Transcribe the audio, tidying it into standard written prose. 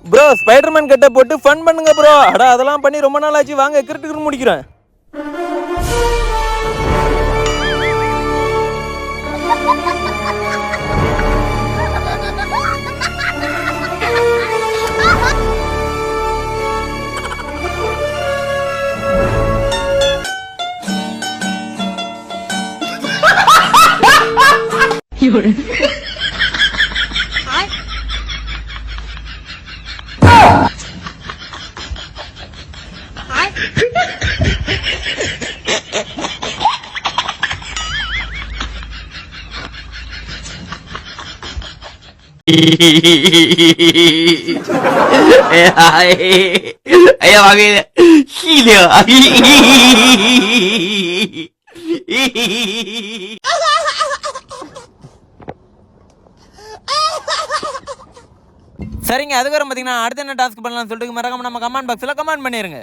Bro Spiderman கட்ட போட்டு fun பண்ணுங்க ப்ரோ. அட அதெல்லாம் பண்ணி ரொம்ப நாள் ஆச்சு, வாங்க கிரிக்கெட் முடிக்கிறேன். Ayah panggil gila. சரிங்க, அதுக்கப்புறம் பார்த்தீங்கன்னா அடுத்த என்ன டாஸ்க் பண்ணலாம்னு சொல்லிட்டு மறக்காம நம்ம கமெண்ட் பாக்ஸில் கமெண்ட் பண்ணிருங்க.